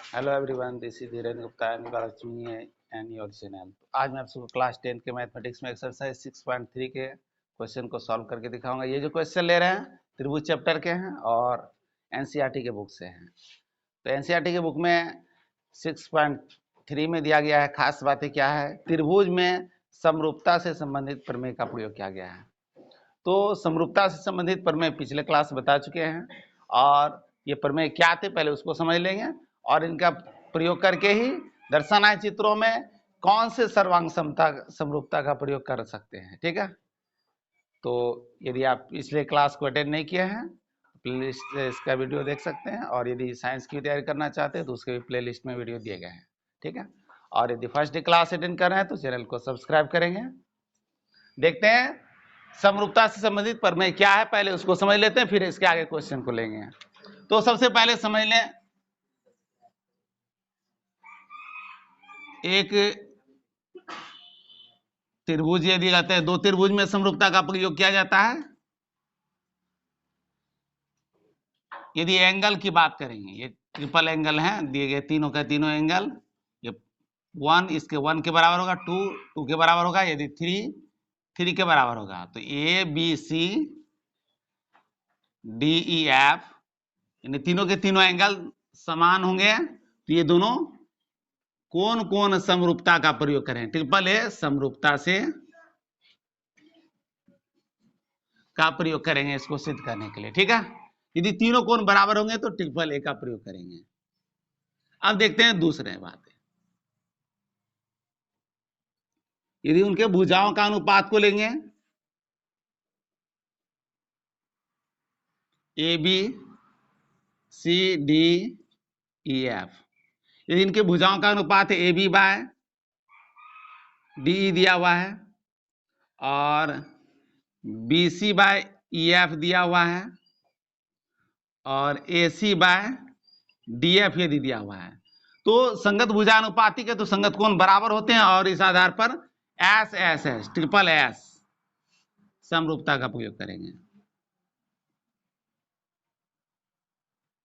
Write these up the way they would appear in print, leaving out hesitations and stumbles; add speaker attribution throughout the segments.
Speaker 1: Hello everyone, this is Dhirendra Gupta and your channel. आज मैं आप सबको क्लास 10 के मैथमेटिक्स में एक्सरसाइज 6.3 के क्वेश्चन को सॉल्व करके दिखाऊंगा। ये जो क्वेश्चन ले रहे हैं त्रिभुज चैप्टर के हैं और एनसीईआरटी के बुक से हैं। तो एनसीईआरटी के बुक में 6.3 में दिया गया है। खास बातें क्या है, त्रिभुज में समरूपता से संबंधित प्रमेय का प्रयोग किया गया है। तो समरूपता से संबंधित प्रमेय पिछले क्लास बता चुके हैं और ये प्रमेय क्या थे पहले उसको समझ लेंगे और इनका प्रयोग करके ही दर्शनाय चित्रों में कौन से सर्वांग समरूपता का प्रयोग कर सकते हैं। ठीक है, तो यदि आप पिछले क्लास को अटेंड नहीं किए हैं प्लेलिस्ट से इसका वीडियो देख सकते हैं और यदि साइंस की तैयारी करना चाहते हैं तो उसके भी प्लेलिस्ट में वीडियो दिए गए हैं। ठीक है, और यदि फर्स्ट डे क्लास अटेंड कर रहे हैं तो चैनल को सब्सक्राइब करेंगे। देखते हैं समरूपता से संबंधित प्रमेय क्या है, पहले उसको समझ लेते हैं फिर इसके आगे क्वेश्चन को लेंगे। तो सबसे पहले समझ लें, एक त्रिभुज यदि रहते हैं, दो त्रिभुज में समरूपता का प्रयोग किया जाता है। यदि एंगल की बात करेंगे, ये ट्रिपल एंगल है दिए गए, तीनों का तीनों एंगल, ये 1 इसके 1 के बराबर होगा, 2 के बराबर होगा, यदि 3 के बराबर होगा। तो A B C D E F इन तीनों के तीनों एंगल समान होंगे। तो ये दोनों कौन कौन समरूपता का प्रयोग करें, ट्रिपल ए समरूपता से का प्रयोग करेंगे इसको सिद्ध करने के लिए। ठीक है, यदि तीनों कोण बराबर होंगे तो ट्रिपल ए का प्रयोग करेंगे। अब देखते हैं दूसरे बात, यदि उनके भुजाओं का अनुपात को लेंगे, A B C D E F, यदि इनके भुजाओं का अनुपात है ए बी बाय डी दिया हुआ है और B C by E F दिया हुआ है और A C by D F यदि दिया हुआ है, तो संगत भुजानुपाती के तो संगत कोण बराबर होते हैं और इस आधार पर S S S triple S समरूपता का प्रयोग करेंगे।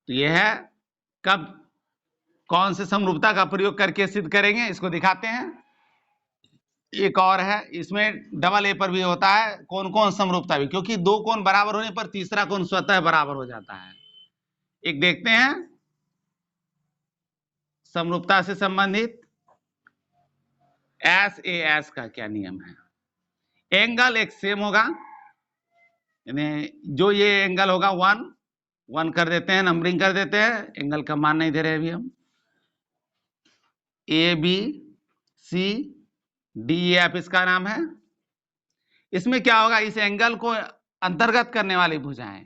Speaker 1: तो यह है कब कौन से समरूपता का प्रयोग करके सिद्ध करेंगे, इसको दिखाते हैं। एक और है, इसमें डबल ए पर भी होता है कौन कौन समरूपता भी, क्योंकि दो कोण बराबर होने पर तीसरा कोण स्वतः बराबर हो जाता है। एक देखते हैं समरूपता से संबंधित एस ए एस का क्या नियम है। एंगल एक सेम होगा, यानी जो ये एंगल होगा 1 कर देते हैं, नंबरिंग कर देते हैं, एंगल का मान नहीं दे रहे अभी हम। A B C D F इसका नाम है। इसमें क्या होगा, इस एंगल को अंतर्गत करने वाली भुजाएं,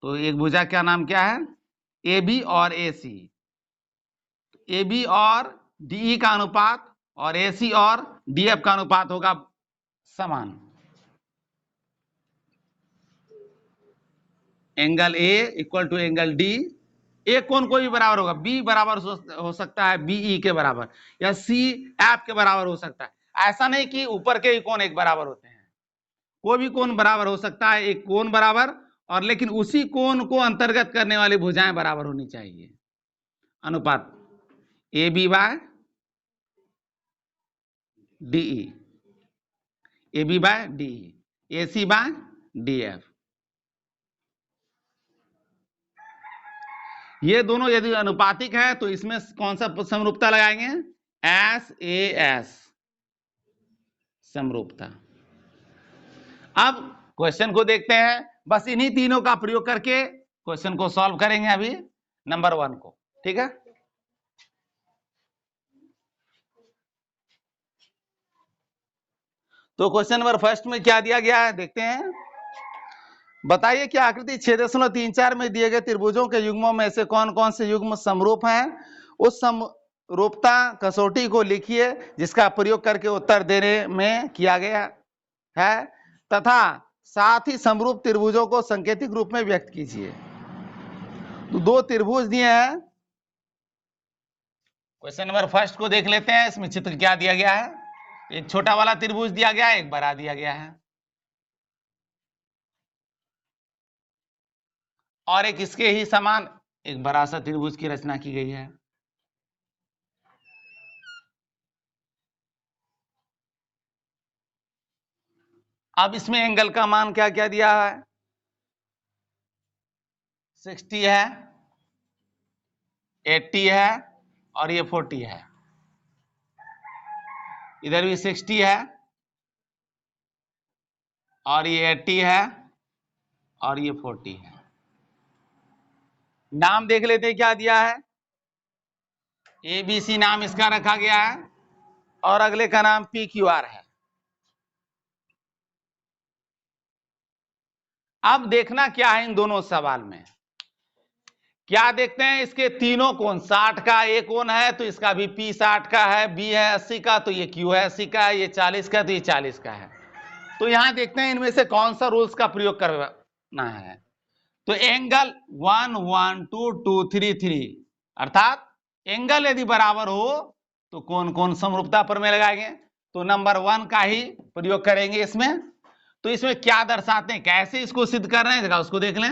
Speaker 1: तो एक भुजा का नाम क्या है, ए बी और ए सी। ए बी और डी का अनुपात और ए सी और डी एफ का अनुपात होगा समान। Angle A equal to angle D, A कोण कोई भी बराबर होगा, बी बराबर हो सकता है बीई के बराबर या सी एफ के बराबर हो सकता है। ऐसा नहीं कि ऊपर के ही कोण एक बराबर होते हैं, कोई भी कोण बराबर हो सकता है, एक कोण बराबर, और लेकिन उसी कोण को अंतर्गत करने वाली भुजाएं बराबर होनी चाहिए। अनुपात A B by D E, A B by D E, A C by D F, ये दोनों यदि अनुपातिक है तो इसमें कौन सा समरूपता लगाएंगे, एस ए एस समरूपता। अब क्वेश्चन को देखते हैं, बस इन्हीं तीनों का प्रयोग करके क्वेश्चन को सॉल्व करेंगे अभी नंबर 1 को। ठीक है, तो क्वेश्चन नंबर फर्स्ट में क्या दिया गया है देखते हैं। बताइए कि आकृति 6.34 में दिए गए त्रिभुजों के युग्मों में से कौन कौन से युग्म समरूप हैं। उस समरूपता कसौटी को लिखिए जिसका प्रयोग करके उत्तर देने में किया गया है तथा साथ ही समरूप त्रिभुजों को सांकेतिक रूप में व्यक्त कीजिए। तो दो त्रिभुज दिए हैं, क्वेश्चन नंबर फर्स्ट को देख लेते हैं। इसमें चित्र क्या दिया गया है, एक छोटा वाला त्रिभुज दिया गया है, एक बड़ा दिया गया है और एक इसके ही समान एक बड़ा सा त्रिभुज की रचना की गई है। अब इसमें एंगल का मान क्या क्या दिया है, 60 है, 80 है और ये 40 है। इधर भी 60 है और ये 80 है और ये 40 है। नाम देख लेते हैं क्या दिया है, ABC नाम इसका रखा गया है और अगले का नाम PQR है। अब देखना क्या है इन दोनों सवाल में, क्या देखते हैं, इसके तीनों कोण, 60 का एक कोण है तो इसका भी P 60 का है, B है 80 का तो ये Q है 80 का है, ये 40 का तो ये 40 का है। तो यहां देखते हैं इनमें से कौन सा रूल्स का प्रयोग करना है। तो एंगल 1 1 2 2 3 3, अर्थात एंगल यदि बराबर हो तो कौन कौन समरूपता पर में लगाएंगे, तो नंबर 1 का ही प्रयोग करेंगे इसमें। तो इसमें क्या दर्शाते हैं, कैसे इसको सिद्ध कर रहे हैं उसको देख लें।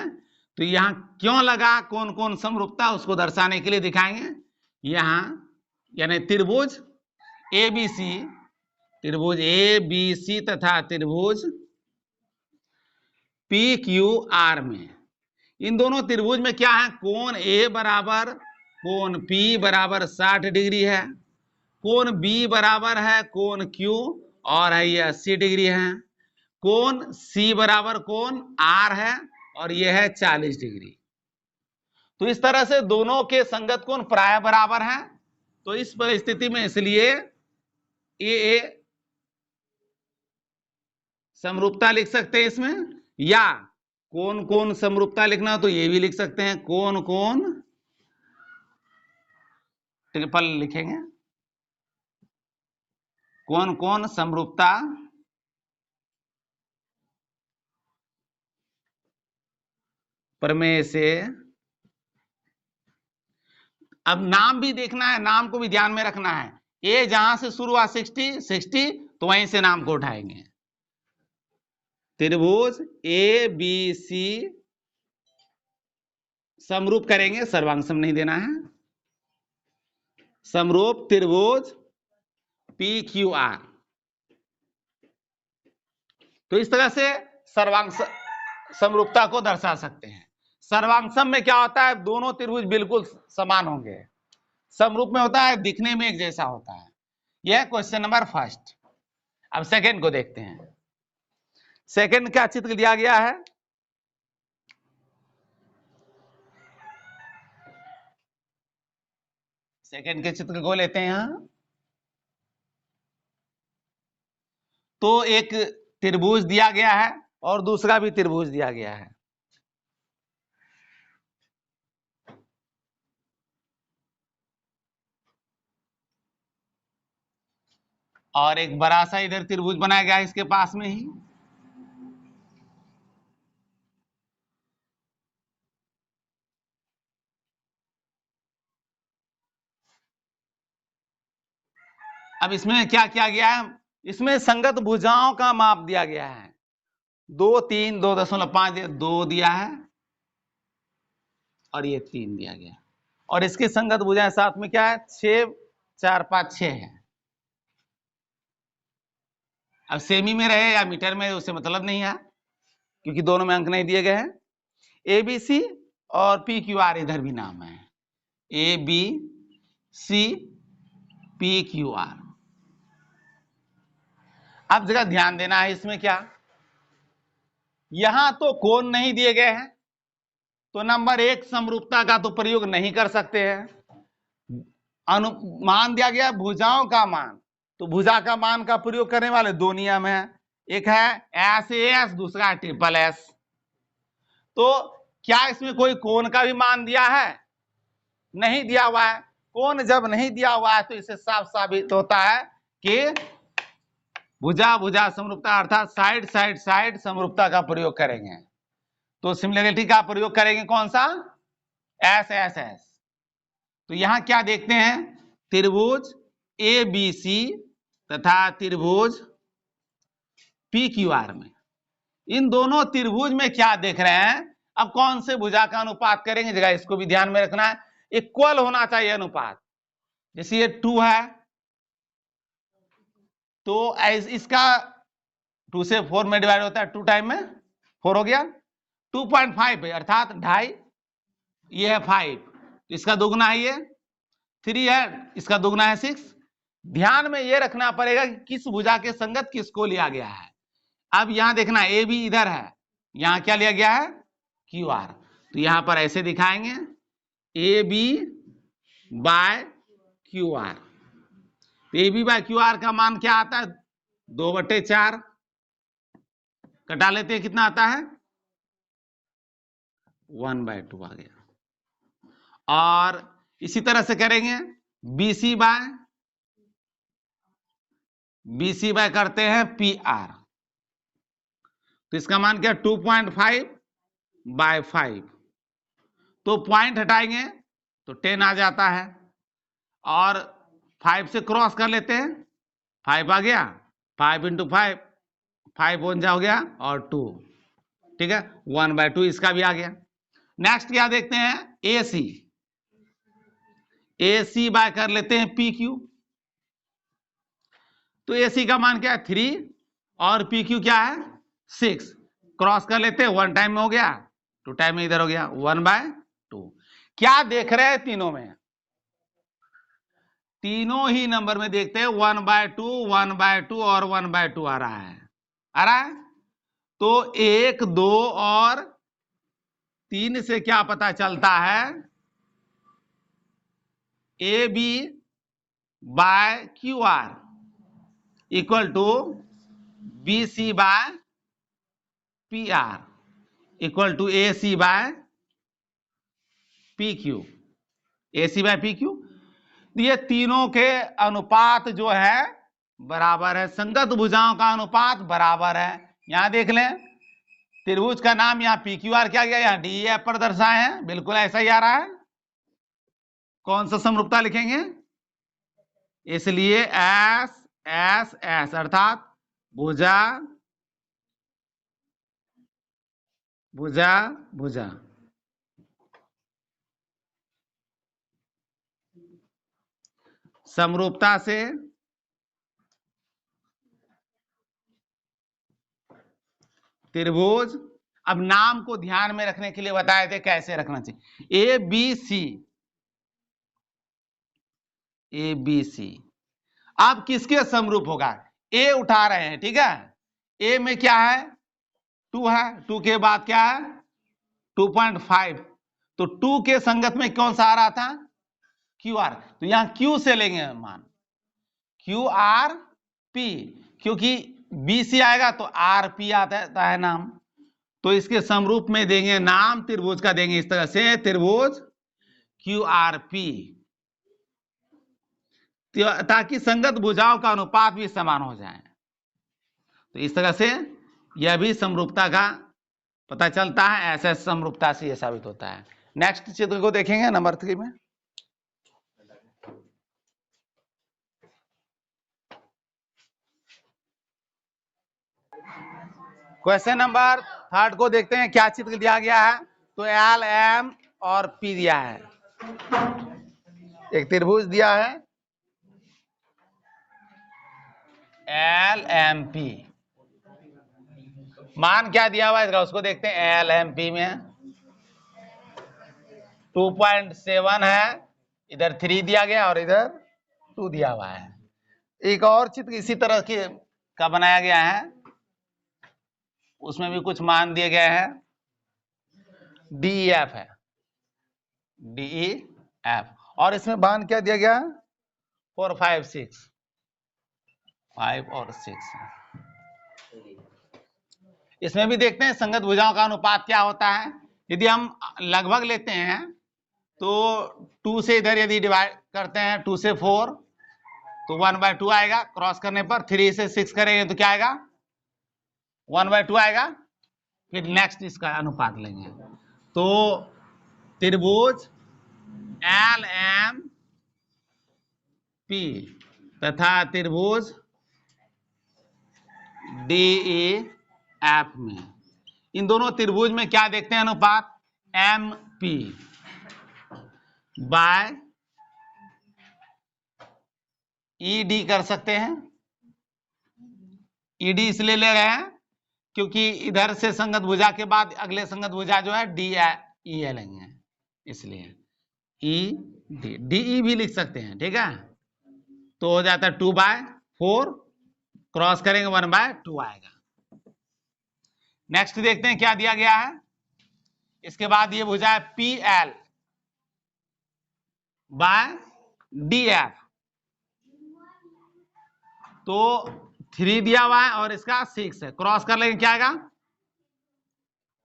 Speaker 1: तो यहां क्यों लगा, कौन कौन समरूपता, उसको दर्शाने के लिए दिखाएंगे। यहां यानी त्रिभुज ABC, त्रिभुज ABC तथा त्रिभुज PQR में, इन दोनों त्रिभुज में क्या है, कोण A बराबर कोण P बराबर 60 डिग्री है, कोण B बराबर है कोण Q और है ये 80 डिग्री है, कोण C बराबर कोण R है और यह है 40 डिग्री। तो इस तरह से दोनों के संगत कोण प्राय बराबर है। तो इस परिस्थिति में इसलिए ए समरूपता लिख सकते हैं इसमें, या कौन कौन समरूपता लिखना हो तो ये भी लिख सकते हैं, कौन कौन ट्रिपल लिखेंगे, कौन कौन समरूपता प्रमेय से। अब नाम भी देखना है, नाम को भी ध्यान में रखना है। ए जहां से शुरू हुआ 60 तो वहीं से नाम को उठाएंगे। त्रिभुज ABC समरूप करेंगे, सर्वांग सम नहीं देना है, समरूप त्रिभुज PQR। तो इस तरह से सर्वांग समरूपता को दर्शा सकते हैं। सर्वांगसम में क्या होता है, दोनों त्रिभुज बिल्कुल समान होंगे। समरूप में होता है दिखने में एक जैसा होता है। यह क्वेश्चन नंबर फर्स्ट। अब सेकंड को देखते हैं। सेकंड क्या चित्र दिया गया है, सेकंड के चित्र को लेते हैं यहां। तो एक त्रिभुज दिया गया है और दूसरा भी त्रिभुज दिया गया है। और एक बड़ा सा इधर त्रिभुज बनाया गया है इसके पास में ही। अब इसमें क्या किया गया है, इसमें संगत भुजाओं का माप दिया गया है। 2 3 2.5 2 दिया है और ये 3 दिया गया, और इसके संगत भुजाएं साथ में क्या है, 6 4 5 6 है। अब सेमी में रहे या मीटर में उससे मतलब नहीं है, क्योंकि दोनों में अंक नहीं दिए गए हैं। ABC और PQR इधर भी नाम है, ABC PQR। अब जगह ध्यान देना है इसमें, क्या यहां तो कोण नहीं दिए गए हैं, तो नंबर 1 समरूपता का तो प्रयोग नहीं कर सकते हैं। अनुमान दिया गया भुजाओं का मान, तो भुजा का मान का प्रयोग करने वाले दो नियम है, एक है SAS, दूसरा है SSS। तो क्या इसमें कोई कोण का भी मान दिया है, नहीं दिया हुआ है। कोण जब नहीं दिया हुआ है तो इसे साफ साबित होता है कि भुजा भुजा समरूपता अर्थात साइड साइड साइड समरूपता का प्रयोग करेंगे। तो सिमिलरिटी का प्रयोग करेंगे कौन सा, SSS। तो यहां क्या देखते हैं, त्रिभुज ABC तथा त्रिभुज PQR में, इन दोनों त्रिभुज में क्या देख रहे हैं। अब कौन से भुजा का अनुपात करेंगे, जगह इसको भी ध्यान में रखना है, इक्वल होना चाहिए अनुपात। जैसे ये 2 है तो इसका 2 से 4 में डिवाइड होता है, 2 टाइम में 4 हो गया, 2.5 है अर्थात 2.5, ये है 5, इसका दुगना है ये 3 है, इसका दुगना है 6। ध्यान में ये रखना पड़ेगा कि किस भुजा के संगत किसको लिया गया है। अब यहां देखना ए बी इधर है, यहां क्या लिया गया है क्यू आर, तो यहां पर ऐसे दिखाएंगे A B by Q R. A B by Q R का मान क्या आता है 2/4, कटा लेते हैं कितना आता है 1/2 आ गया। और इसी तरह से करेंगे बीसी बाय करते हैं पी आर, तो इसका मान क्या 2.5/5, तो पॉइंट हटाएंगे तो 10 आ जाता है, और 5 से क्रॉस कर लेते हैं, 5 आ गया, 5 × 5 5 हो गया और 2, ठीक है 1/2 इसका भी आ गया। नेक्स्ट क्या देखते हैं AC बाय कर लेते हैं PQ, तो AC का मान क्या है 3 और PQ क्या है 6, क्रॉस कर लेते हैं, 1 टाइम में हो गया, 2 टाइम में इधर हो गया 1/2। क्या देख रहे हैं तीनों में, तीनों ही नंबर में देखते हैं 1/2 1/2 और 1/2 आ रहा है, तो 1 2 और 3 से क्या पता चलता है A B by Q R equal to B C by P R equal to A C by P Q, A C by P Q. ये तीनों के अनुपात जो है बराबर है, संगत भुजाओं का अनुपात बराबर है। यहां देख लें त्रिभुज का नाम यहाँ पी क्यू आर क्या गया, यहाँ डी एफ पर दर्शाए हैं, बिल्कुल ऐसा ही आ रहा है। कौन सा समरूपता लिखेंगे, इसलिए एस एस एस अर्थात भुजा भुजा भुजा। समरूपता से त्रिभुज, अब नाम को ध्यान में रखने के लिए बताए थे कैसे रखना चाहिए, ए बी सी अब किसके समरूप होगा, ए उठा रहे हैं, ठीक है, ए में क्या है 2 है, 2 के बाद क्या है 2.5, तो 2 के संगत में कौन सा आ रहा था क्यू आर, तो यहां क्यू से लेंगे मान क्यू आर पी, क्योंकि बी सी आएगा तो आर पी आता है नाम, तो इसके समरूप में देंगे नाम त्रिभुज का देंगे इस तरह से त्रिभुज क्यू आर पी, ताकि संगत भुजाओं का अनुपात भी समान हो जाए। तो इस तरह से यह भी समरूपता का पता चलता है, ऐसे समरूपता से यह साबित होता है। नेक्स्ट चित्र को देखेंगे नंबर 3 में। क्वेश्चन नंबर 3 को देखते हैं, क्या चित्र दिया गया है, तो एल एम और पी दिया है, एक त्रिभुज दिया है एल एम पी, मान क्या दिया हुआ है उसको देखते हैं। एल एम पी में 2.7 है, इधर 3 दिया गया और इधर 2 दिया हुआ है। एक और चित्र इसी तरह के का बनाया गया है, उसमें भी कुछ मान दिए गए हैं, DEF है, DEF, और इसमें मान क्या दिया गया 4 5 6 5 और 6। इसमें भी देखते हैं संगत भुजाओं का अनुपात क्या होता है। यदि हम लगभग लेते हैं तो 2 से इधर यदि डिवाइड करते हैं 2 से 4 तो 1/2 आएगा, क्रॉस करने पर 3 से 6 करेंगे तो क्या आएगा 1/2 आएगा। फिर नेक्स्ट इसका अनुपात लेंगे, तो त्रिभुज एल एम पी तथा त्रिभुज DEF में, इन दोनों त्रिभुज में क्या देखते हैं अनुपात MP बाय ED कर सकते हैं, ईडी इसलिए ले रहे हैं क्योंकि इधर से संगत भुजा के बाद अगले संगत भुजा जो है डी ई लेंगे, इसलिए ई डी, डी भी लिख सकते हैं, ठीक है। तो हो जाता है 2/4, क्रॉस करेंगे 1/2 आएगा। नेक्स्ट देखते हैं क्या दिया गया है। इसके बाद ये भुजा है P L by D F, तो 3 दिया हुआ है और इसका 6 है, क्रॉस कर लेंगे क्या आएगा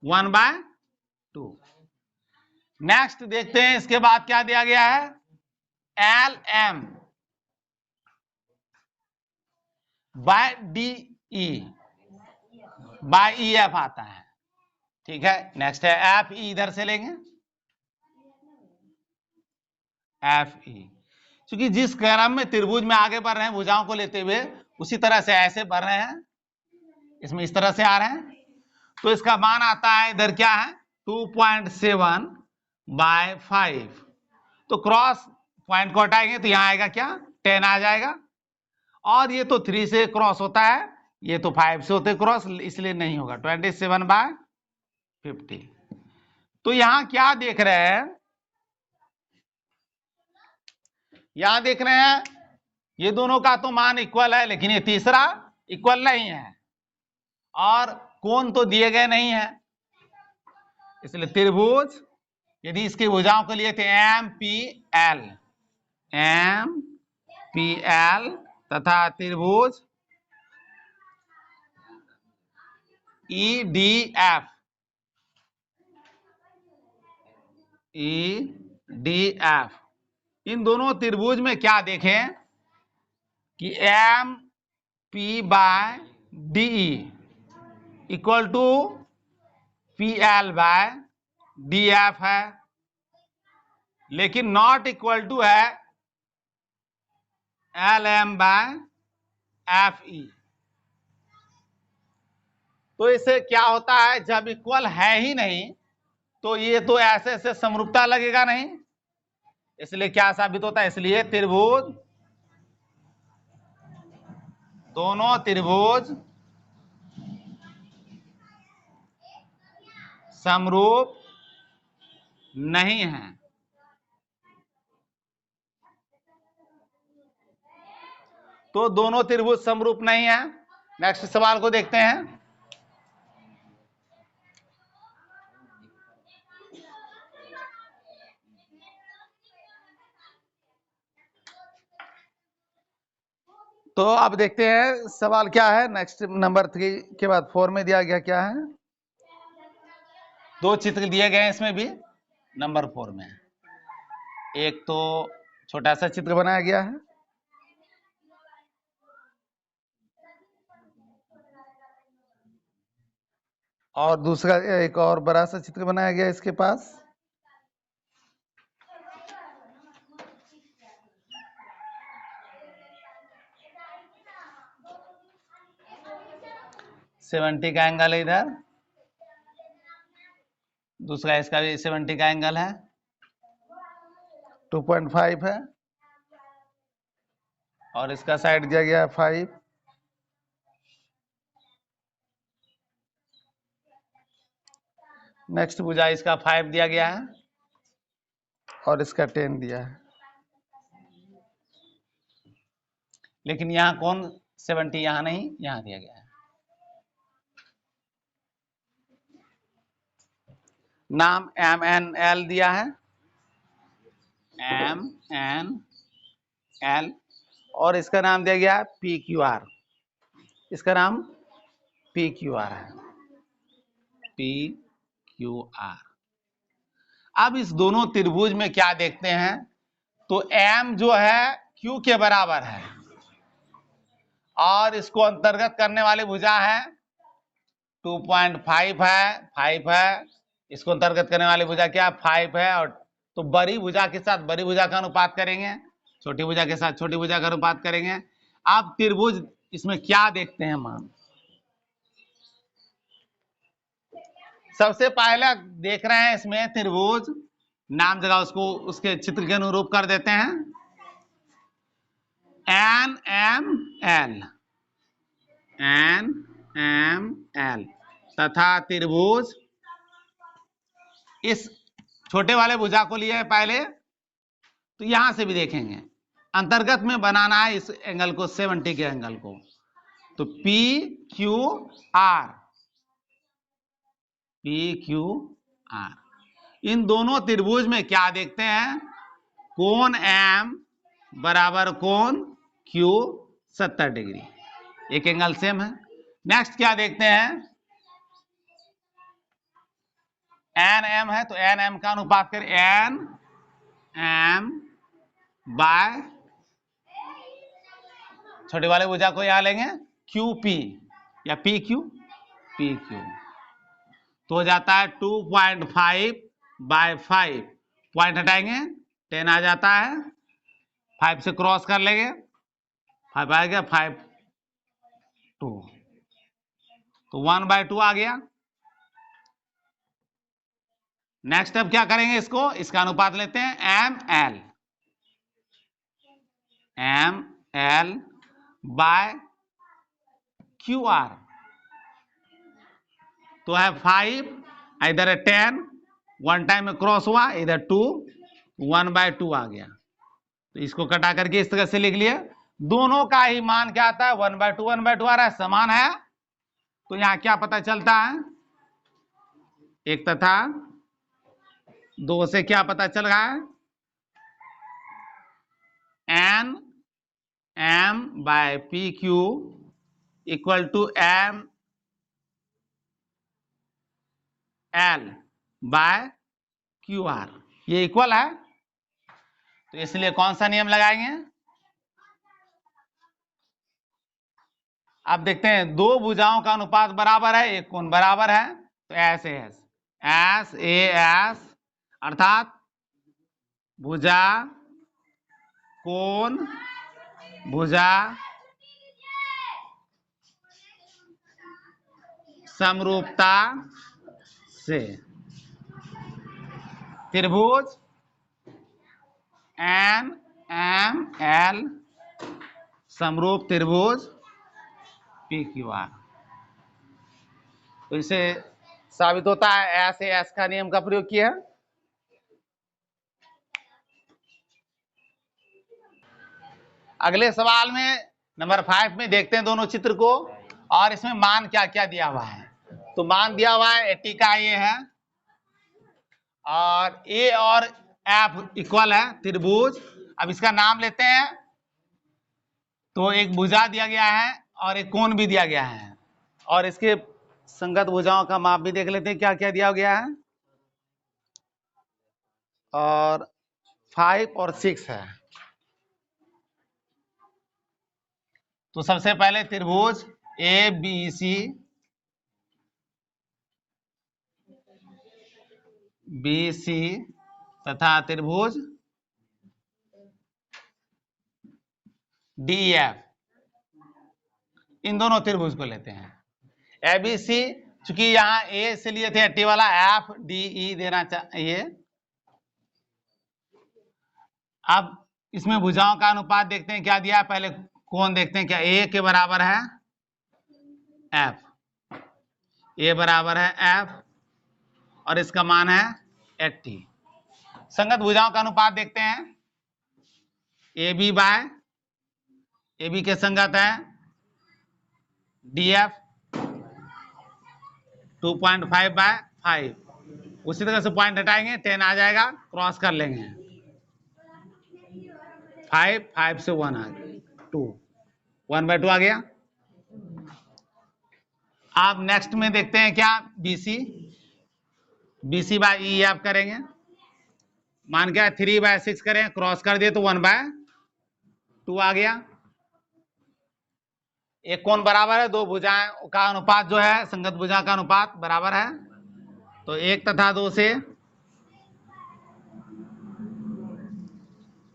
Speaker 1: 1/2। नेक्स्ट देखते हैं इसके बाद क्या दिया गया है, L M by D E by E F आता है, ठीक है। नेक्स्ट है एफ ई, इधर से लेंगे एफ ई, क्योंकि जिस क्रम में त्रिभुज में आगे बढ़ रहे हैं भुजाओं को लेते हुए उसी तरह से ऐसे बढ़ रहे हैं, इसमें इस तरह से आ रहे हैं, तो इसका मान आता है इधर क्या है 2.7/5, तो क्रॉस पॉइंट को हटाएंगे तो यहां आएगा क्या 10 आ जाएगा, और ये तो 3 से क्रॉस होता है, ये तो 5 से होते क्रॉस, इसलिए नहीं होगा 27/50। तो यहां क्या देख रहे हैं, यहां देख रहे हैं ये दोनों का तो मान इक्वल है, लेकिन ये तीसरा इक्वल नहीं है, और कोण तो दिए गए नहीं है, इसलिए त्रिभुज यदि इसकी भुजाओं के लिए थे एम पी एल तथा त्रिभुज ई डी एफ इन दोनों त्रिभुज में क्या देखें कि M P by D equal to P L by D F है, लेकिन नॉट इक्वल टू है L M by F E. तो इससे क्या होता है, जब इक्वल है ही नहीं तो ये तो ऐसे ऐसे समरूपता लगेगा नहीं, इसलिए क्या साबित होता है, इसलिए त्रिभुज दोनों त्रिभुज समरूप नहीं है। तो दोनों त्रिभुज समरूप नहीं है। नेक्स्ट सवाल को देखते हैं। तो अब देखते हैं सवाल क्या है। नेक्स्ट नंबर 3 के बाद 4 में दिया गया क्या है, 2 चित्र दिए गए हैं इसमें भी नंबर 4 में। एक तो छोटा सा चित्र बनाया गया है और दूसरा एक और बड़ा सा चित्र बनाया गया इसके पास। सेवेंटी का एंगल है इधर, दूसरा इसका भी 70 का एंगल है, 2.5 है और इसका साइड दिया गया 5। नेक्स्ट भुजा इसका 5 दिया गया है और इसका 10 दिया है, लेकिन यहां कौन 70 यहां नहीं, यहां दिया गया है। नाम एम एन एल दिया है, एम एन एल, और इसका नाम दिया गया है पी क्यू आर, इसका नाम पी क्यू आर है, पी क्यू आर। अब इस दोनों त्रिभुज में क्या देखते हैं, तो एम जो है क्यू के बराबर है और इसको अंतर्गत करने वाली भुजा है 2.5 है, 5 है, इसको अंतर्गत करने वाली भुजा क्या 5 है, और तो बड़ी भुजा के साथ बड़ी भुजा का अनुपात करेंगे, छोटी भुजा के साथ छोटी भुजा का अनुपात करेंगे। आप त्रिभुज इसमें क्या देखते हैं मान, सबसे पहले देख रहे हैं इसमें त्रिभुज, नाम जगह उसको उसके चित्र के अनुरूप कर देते हैं, N M L, N M L तथा त्रिभुज, इस छोटे वाले भुजा को लिया है पहले, तो यहां से भी देखेंगे अंतर्गत में बनाना है इस एंगल को, 70 के एंगल को। तो P Q R, P Q R, इन दोनों त्रिभुज में क्या देखते हैं, कोण एम बराबर कोण क्यू 70 डिग्री, एक एंगल सेम है। नेक्स्ट क्या देखते हैं, एन एम है तो एन एम का अनुपात करें, एन एम बाय छोटे वाले भुजा को यहां लेंगे क्यू पी या पी क्यू, पी क्यू, तो हो जाता है 2.5 बाय 5, पॉइंट हटाएंगे 10 आ जाता है, 5 से क्रॉस कर लेंगे, 5 आ गया, 5 2, तो 1/2 आ गया। नेक्स्ट अब क्या करेंगे, इसको, इसका अनुपात लेते हैं M L, M L by Q R, तो है 5, इधर है 10, 1 टाइम में क्रॉस हुआ, इधर 2, 1/2 आ गया। तो इसको कटा करके इस तरह से लिख लिया, दोनों का ही मान क्या आता है, 1/2 1/2 आ रहा है, समान है। तो यहां क्या पता चलता है, एक तथा दो से क्या पता चल रहा है, N M by P Q equal to M L by Q R, ये इक्वल है। तो इसलिए कौन सा नियम लगाएंगे, अब देखते हैं, दो भुजाओं का अनुपात बराबर है, एक कोण बराबर है, तो एस ए एस अर्थात भुजा कोण भुजा समरूपता से त्रिभुज एन एम एल समरूप त्रिभुज पी क्यू आर। तो इसे साबित होता है एस ए एस का नियम का प्रयोग किया। अगले सवाल में नंबर 5 में देखते हैं दोनों चित्र को, और इसमें मान क्या क्या दिया हुआ है। तो मान दिया हुआ है 80 का ये है, और ए और एफ इक्वल है त्रिभुज। अब इसका नाम लेते हैं, तो एक भुजा दिया गया है और एक कोण भी दिया गया है, और इसके संगत भुजाओं का माप भी देख लेते हैं क्या क्या दिया गया है, और 5 और 6 है। तो सबसे पहले त्रिभुज ए बी सी, बी सी तथा त्रिभुज डी एफ, इन दोनों त्रिभुज को लेते हैं। ए बी सी, चूंकि यहां ए से लिए थे 80 वाला, एफ डी ई देना चाहिए। अब इसमें भुजाओं का अनुपात देखते हैं क्या दिया है, पहले कोण देखते हैं, क्या ए के बराबर है एफ, ए बराबर है एफ, और इसका मान है 80। संगत भुजाओं का अनुपात देखते हैं, A B by, A B के संगत है डी एफ 2.5 बाय 5, उसी तरह से पॉइंट हटाएंगे 10 आ जाएगा, क्रॉस कर लेंगे, 5 से 1 आ गया, 2 1/2 आ गया। आप नेक्स्ट में देखते हैं क्या, B C, B C by E F करेंगे, मान क्या 3/6 करें, क्रॉस कर दिए तो 1/2 आ गया। एक कोण बराबर है, दो भुजाएं का अनुपात जो है, संगत भुजा का अनुपात बराबर है, तो 1 तथा 2 से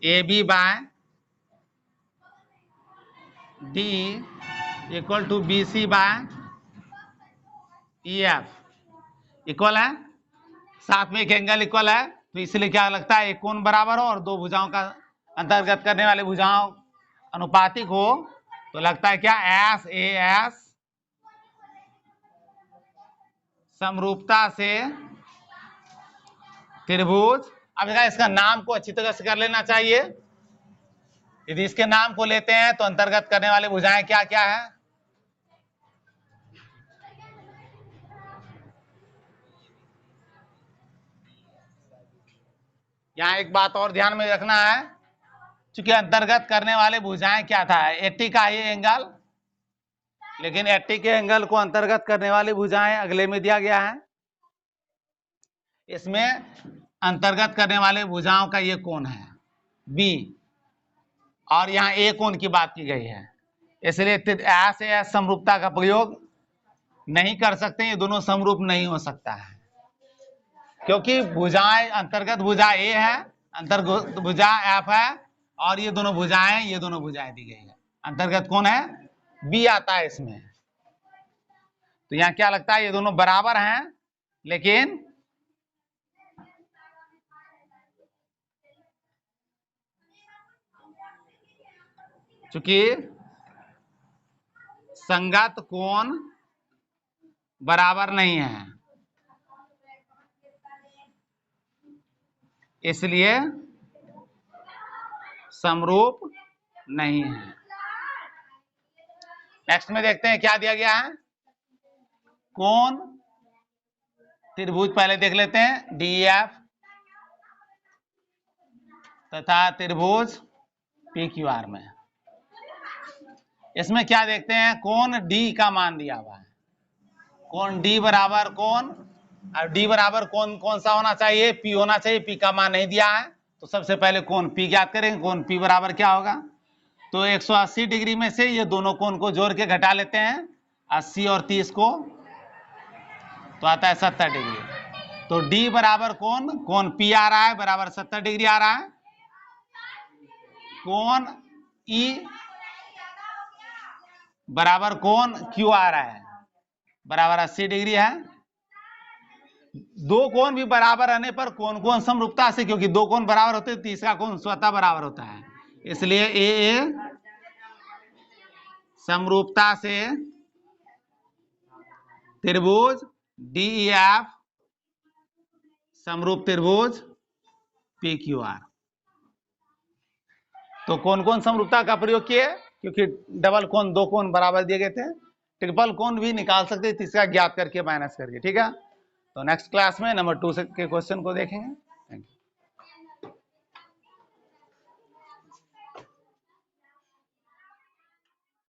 Speaker 1: A B by D equal to B C by E F equal है, साथ में एक एंगल इक्वल है, तो इसलिए क्या लगता है, एक कोण बराबर हो और दो भुजाओं का अंतर्गत करने वाले भुजाओं अनुपातिक हो, तो लगता है क्या एस ए एस समरूपता से त्रिभुज। अब देखा, इसका नाम को अच्छी तरह से कर लेना चाहिए। यदि इसके नाम को लेते हैं तो अंतर्गत करने वाले भुजाएं क्या क्या है? यहां एक बात और ध्यान में रखना है, क्योंकि अंतर्गत करने वाले भुजाएं क्या था? 80 का ये एंगल, लेकिन 80 के एंगल को अंतर्गत करने वाली भुजाएं अगले में दिया गया है। इसमें अंतर्गत करने वाले भुजाओं का ये कोण है बी, और यहाँ ए कोण की बात की गई है, इसलिए ऐसे ऐसे समरूपता का प्रयोग नहीं कर सकते। ये दोनों समरूप नहीं हो सकता है, क्योंकि भुजाएं, अंतर्गत भुजा ए है, अंतर्गत भुजा एफ है, और ये दोनों भुजाएं दी गई है। अंतर्गत कौन है? बी आता है इसमें। तो यहां क्या लगता है, ये दोनों बराबर हैं, लेकिन चूंकि संगत कोण बराबर नहीं है, इसलिए समरूप नहीं है। नेक्स्ट में देखते हैं क्या दिया गया है। कोण त्रिभुज पहले देख लेते हैं, डीएफ तथा त्रिभुज पीक्यूआर में। इसमें क्या देखते हैं, कोण डी का मान दिया हुआ है। कोण डी बराबर कोण, और डी बराबर कोण कौन सा होना चाहिए? पी होना चाहिए। पी का मान नहीं दिया है, तो सबसे पहले कोण पी ज्ञात करेंगे। कोण पी बराबर क्या होगा? तो 180 डिग्री में से ये दोनों कोण को जोड़ के घटा लेते हैं, 80 और 30 को, तो आता है 70 डिग्री। तो डी बराबर कोण पी आ रहा है बराबर 70 डिग्री आ रहा है। कोण ई बराबर कोण क्यू आ रहा है बराबर 80 डिग्री है। दो कोण भी बराबर रहने पर कोण समरूपता से, क्योंकि दो कोण बराबर होते हैं, तीसरा कोण स्वतः बराबर होता है, इसलिए ए समरूपता से त्रिभुज डीईएफ समरूप त्रिभुज पीक्यूआर। तो कौन कौन समरूपता का प्रयोग किए? क्योंकि डबल कोण, दो कोण बराबर दिए गए थे, ट्रिपल कोण भी निकाल सकते, तीसरा ज्ञात करके माइनस करके। ठीक है, तो नेक्स्ट क्लास में नंबर 2 के क्वेश्चन को देखेंगे।